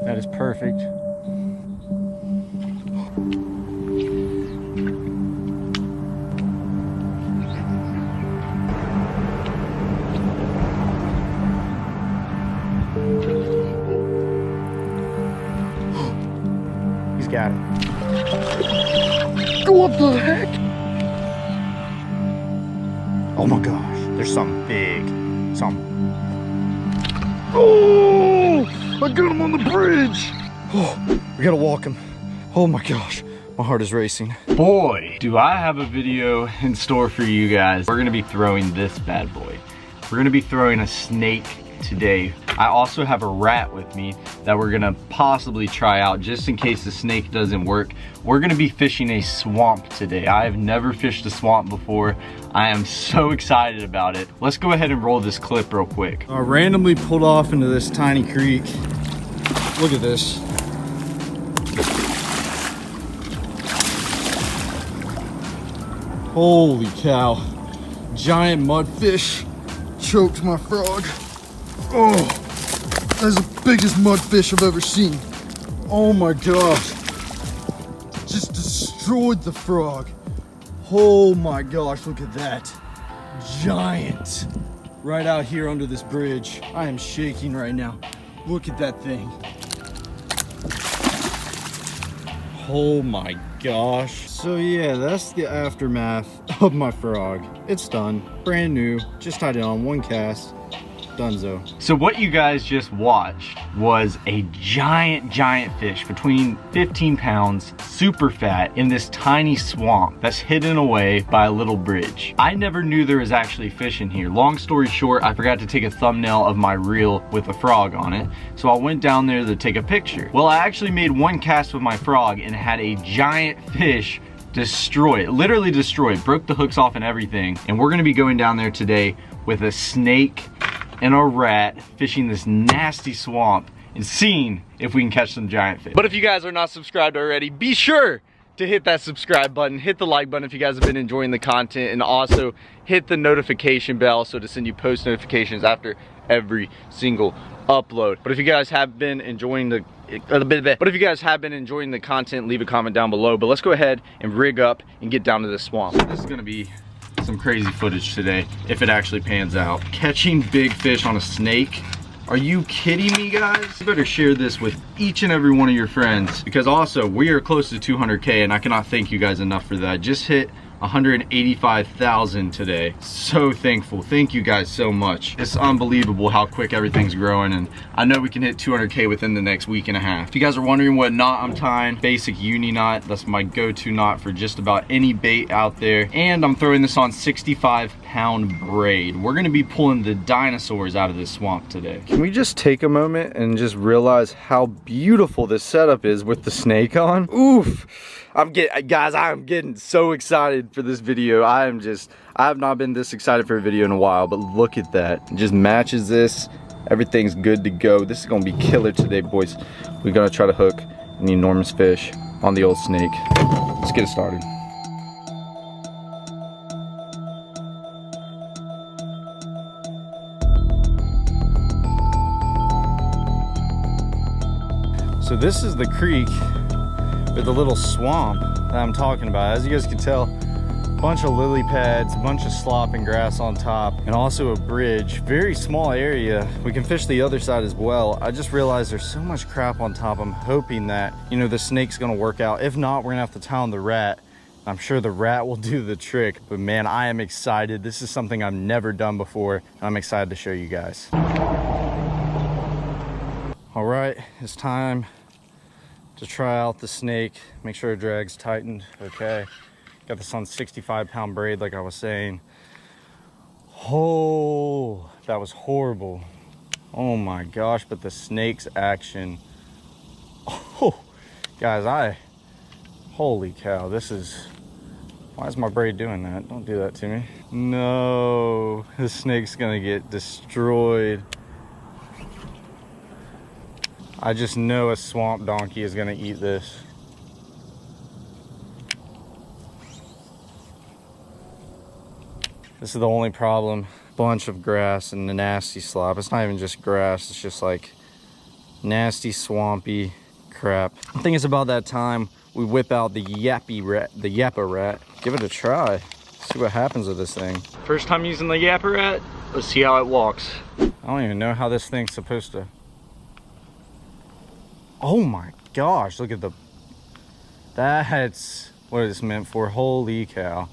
That is perfect. He's got it. What the heck? Oh my gosh, there's something big. Something. Oh, I got him on the bridge. Oh, we gotta walk him. Oh my gosh, my heart is racing. Boy, do I have a video in store for you guys. We're gonna be throwing this bad boy. We're gonna be throwing a snake today. I also have a rat with me that we're gonna possibly try out just in case the snake doesn't work. We're gonna be fishing a swamp today. I have never fished a swamp before. I am so excited about it. Let's go ahead and roll this clip real quick. I randomly pulled off into this tiny creek. Look at this. Holy cow. Giant mudfish choked my frog. Oh, that's the biggest mudfish I've ever seen. Oh my gosh. Just destroyed the frog. Oh my gosh, look at that. Giant. Right out here under this bridge. I am shaking right now. Look at that thing. Oh my gosh. So yeah, that's the aftermath of my frog. It's done. Brand new. Just tied it on one cast. Dunzo. So what you guys just watched was a giant fish between 15 pounds, super fat, in this tiny swamp that's hidden away by a little bridge. I never knew there was actually fish in here. Long story short, I forgot to take a thumbnail of my reel with a frog on it, so I went down there to take a picture. Well, I actually made one cast with my frog and had a giant fish destroy it, literally destroy it, broke the hooks off and everything. And we're gonna be going down there today with a snake and a rat, fishing this nasty swamp and seeing if we can catch some giant fish. But if you guys are not subscribed already, be sure to hit that subscribe button, hit the like button if you guys have been enjoying the content, and also hit the notification bell so to send you post notifications after every single upload. But if you guys have been enjoying the content, leave a comment down below. But let's go ahead and rig up and get down to this swamp. This is gonna be some crazy footage today if it actually pans out. Catching big fish on a snake. Are you kidding me, guys? You better share this with each and every one of your friends, because also we are close to 200K and I cannot thank you guys enough for that. Just hit 185,000 today. So thankful. Thank you guys so much. It's unbelievable how quick everything's growing, and I know we can hit 200K within the next week and a half. If you guys are wondering what knot I'm tying, basic uni knot. That's my go-to knot for just about any bait out there. And I'm throwing this on 65-pound braid. We're gonna be pulling the dinosaurs out of this swamp today. Can we just take a moment and just realize how beautiful this setup is with the snake on? Oof. Guys, I am getting so excited for this video. I have not been this excited for a video in a while, but look at that. It just matches this. Everything's good to go. This is gonna be killer today, boys. We're gonna try to hook an enormous fish on the old snake. Let's get it started. So this is the creek with the little swamp that I'm talking about. As you guys can tell, a bunch of lily pads, a bunch of slop and grass on top, and also a bridge. Very small area. We can fish the other side as well. I just realized there's so much crap on top. I'm hoping that, you know, the snake's gonna work out. If not, we're gonna have to tie on the rat. I'm sure the rat will do the trick, but man, I am excited. This is something I've never done before, and I'm excited to show you guys. All right, it's time to try out the snake. Make sure it drag's tightened. Okay, got this on 65-pound braid like I was saying. Oh, that was horrible. Oh my gosh, but the snake's action. Oh, guys, holy cow, this is, why is my braid doing that? Don't do that to me. No, the snake's gonna get destroyed. I just know a swamp donkey is gonna eat this. This is the only problem. Bunch of grass and the nasty slop. It's not even just grass, it's just like Nasty, swampy crap. I think it's about that time we whip out the yappa rat. Give it a try. See what happens with this thing. First time using the yappa rat. Let's see how it walks. I don't even know how this thing's supposed to. Oh my gosh, look at the. That's what it's meant for. Holy cow.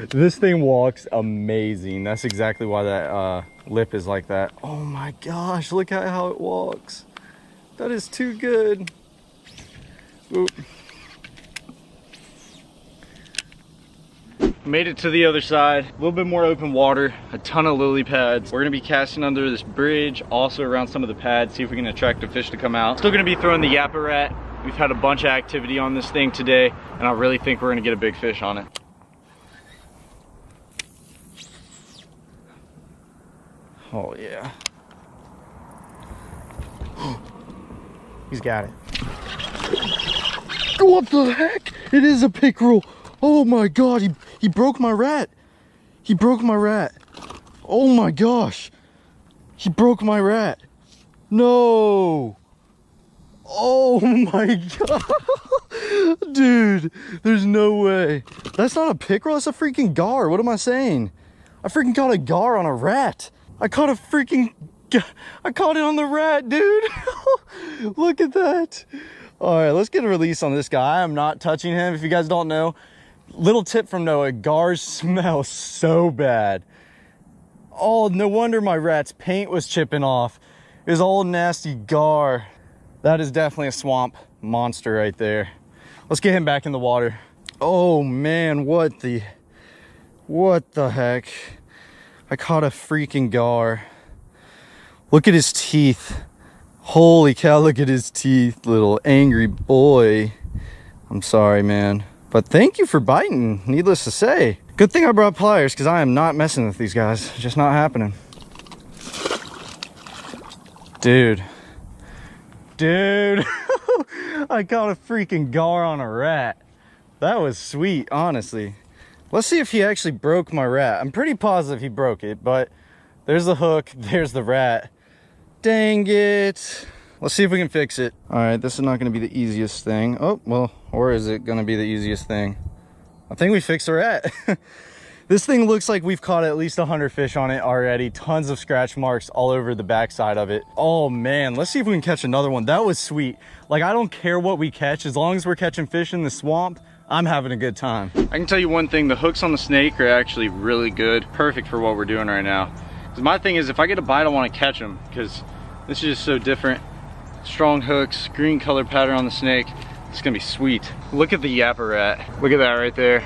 This thing walks amazing. That's exactly why that lip is like that. Oh my gosh, look at how it walks. That is too good. Oop. Made it to the other side. A little bit more open water, a ton of lily pads. We're gonna be casting under this bridge, also around some of the pads, see if we can attract a fish to come out. Still gonna be throwing the yappa rat. We've had a bunch of activity on this thing today, and I really think we're gonna get a big fish on it. Oh yeah. He's got it. What the heck? It is a pickerel. Oh my god, he broke my rat. He broke my rat. Oh my gosh. He broke my rat. No. Oh my god. Dude, there's no way. That's not a pickerel, that's a freaking gar. What am I saying? I freaking caught a gar on a rat. I caught it on the rat, dude. Look at that. All right, let's get a release on this guy. I am not touching him. If you guys don't know, little tip from Noah, gars smell so bad. Oh, no wonder my rat's paint was chipping off. His old nasty gar. That is definitely a swamp monster right there. Let's get him back in the water. Oh man, what the heck? I caught a freaking gar. Look at his teeth. Holy cow, look at his teeth, little angry boy. I'm sorry, man. But thank you for biting, needless to say. Good thing I brought pliers, because I am not messing with these guys. It's just not happening. Dude. I caught a freaking gar on a rat. That was sweet, honestly. Let's see if he actually broke my rat. I'm pretty positive he broke it, but there's the hook, there's the rat. Dang it. Let's see if we can fix it. All right, this is not gonna be the easiest thing. Oh, well, or is it gonna be the easiest thing? I think we fixed the rat. This thing looks like we've caught at least 100 fish on it already. Tons of scratch marks all over the backside of it. Oh man, let's see if we can catch another one. That was sweet. Like, I don't care what we catch, as long as we're catching fish in the swamp, I'm having a good time. I can tell you one thing, the hooks on the snake are actually really good. Perfect for what we're doing right now. Because my thing is, if I get a bite, I want to catch them, because this is just so different. Strong hooks, green color pattern on the snake. It's gonna be sweet. Look at the yappa rat. Look at that right there.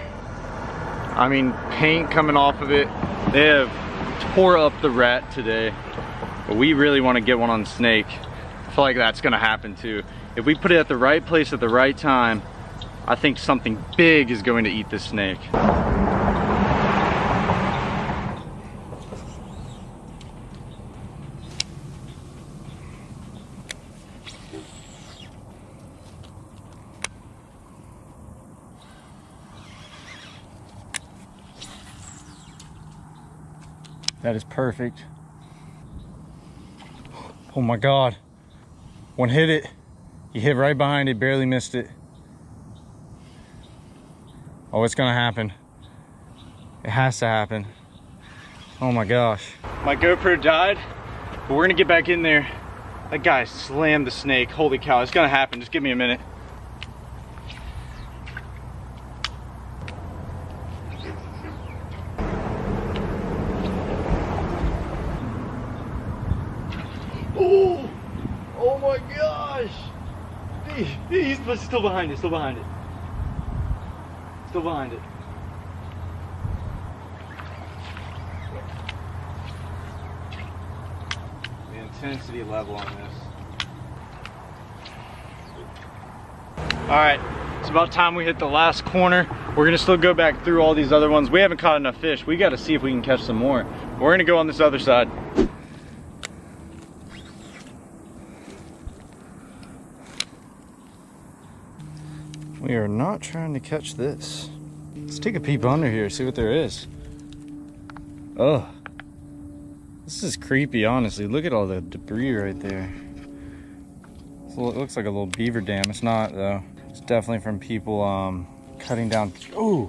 I mean, paint coming off of it. They have tore up the rat today, but we really want to get one on the snake. I feel like that's gonna happen too. If we put it at the right place at the right time, I think something big is going to eat this snake. That is perfect. Oh my God. One hit it. He hit right behind it, barely missed it. Oh, it's gonna happen. It has to happen. Oh my gosh. My GoPro died, but we're gonna get back in there. That guy slammed the snake. Holy cow, it's gonna happen. Just give me a minute. Oh my gosh! He's still behind it, still behind it. Still behind it. The intensity level on this. Alright, it's about time we hit the last corner. We're gonna still go back through all these other ones. We haven't caught enough fish. We gotta see if we can catch some more. We're gonna go on this other side. We are not trying to catch this. Let's take a peep under here, see what there is. Oh, this is creepy, honestly. Look at all the debris right there. So it looks like a little beaver dam. It's not though. It's definitely from people cutting down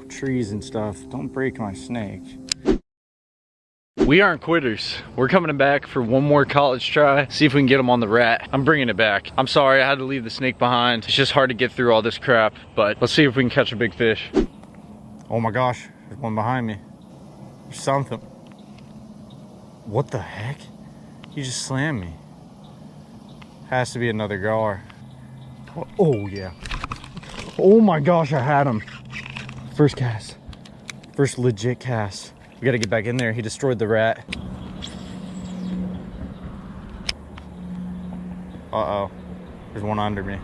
trees and stuff. Don't break my snake. We aren't quitters. We're coming back for one more college try. See if we can get them on the rat. I'm bringing it back. I'm sorry I had to leave the snake behind. It's just hard to get through all this crap, but let's see if we can catch a big fish. Oh my gosh, there's one behind me. There's something. What the heck? He just slammed me. Has to be another gar. Oh yeah. Oh my gosh, I had him. First cast. First legit cast. We gotta get back in there. He destroyed the rat. Uh-oh. There's one under me.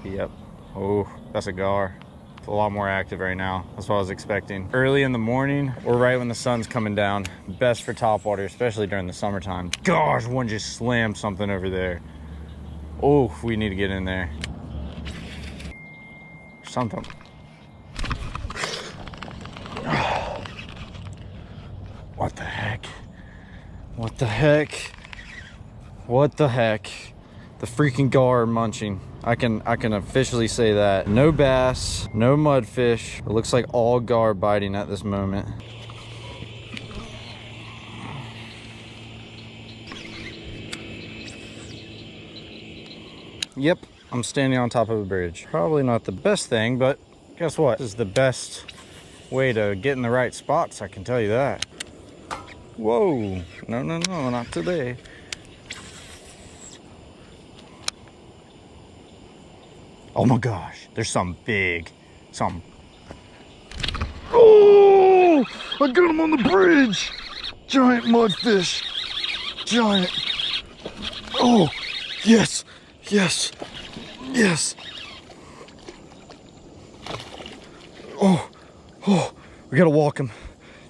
Yep. Oh, that's a gar. It's a lot more active right now. That's what I was expecting. Early in the morning or right when the sun's coming down. Best for topwater, especially during the summertime. Gosh, one just slammed something over there. Oh, we need to get in there. Something. What the heck? What the heck? What the heck? The freaking gar munching. I can officially say that. No bass, no mudfish. It looks like all gar biting at this moment. Yep, I'm standing on top of a bridge. Probably not the best thing, but guess what? This is the best way to get in the right spots, I can tell you that. Whoa, no, not today. Oh my gosh, there's some big, Oh, I got him on the bridge. Giant mudfish, giant. Oh, yes, yes, yes. Oh, we gotta walk him.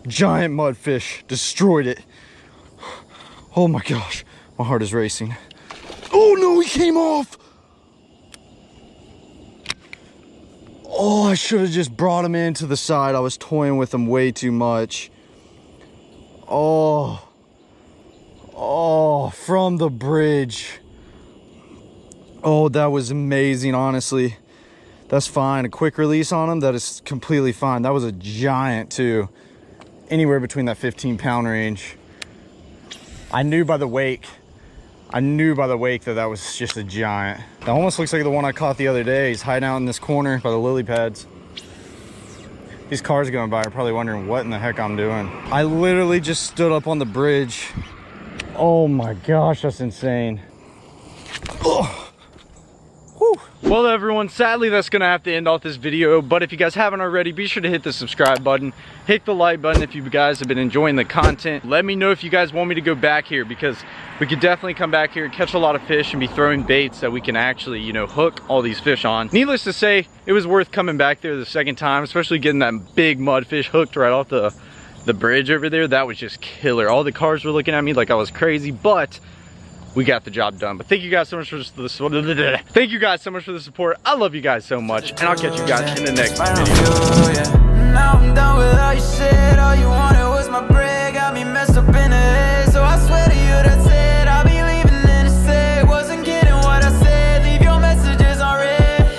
Giant mudfish, destroyed it. Oh my gosh, my heart is racing. Oh no, he came off. Oh, I should have just brought him in to the side. I was toying with him way too much. Oh, from the bridge. Oh, that was amazing, honestly. That's fine. A quick release on him, that is completely fine. That was a giant too. Anywhere between that 15-pound range. I knew by the wake that that was just a giant. That almost looks like the one I caught the other day. He's hiding out in this corner by the lily pads. These cars going by are probably wondering what in the heck I'm doing. I literally just stood up on the bridge. Oh my gosh, that's insane. Oh. Well everyone, sadly that's gonna have to end off this video, but if you guys haven't already, be sure to hit the subscribe button, hit the like button if you guys have been enjoying the content. Let me know if you guys want me to go back here, because we could definitely come back here and catch a lot of fish and be throwing baits that we can actually, you know, hook all these fish on. Needless to say, it was worth coming back there the second time, especially getting that big mudfish hooked right off the bridge over there. That was just killer. All the cars were looking at me like I was crazy, but we got the job done. But thank you guys so much for the support. I love you guys so much, and I'll catch you guys in the next video. Now I'm done with all you said. All you wanted was my bread, got me messed up in the head. So I swear to you that's it. I'll be leaving in a sec. Wasn't kidding what I said. Leave your messages on red.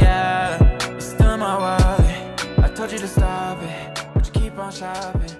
Yeah, it's still in my wallet. I told you to stop it, but you keep on shopping.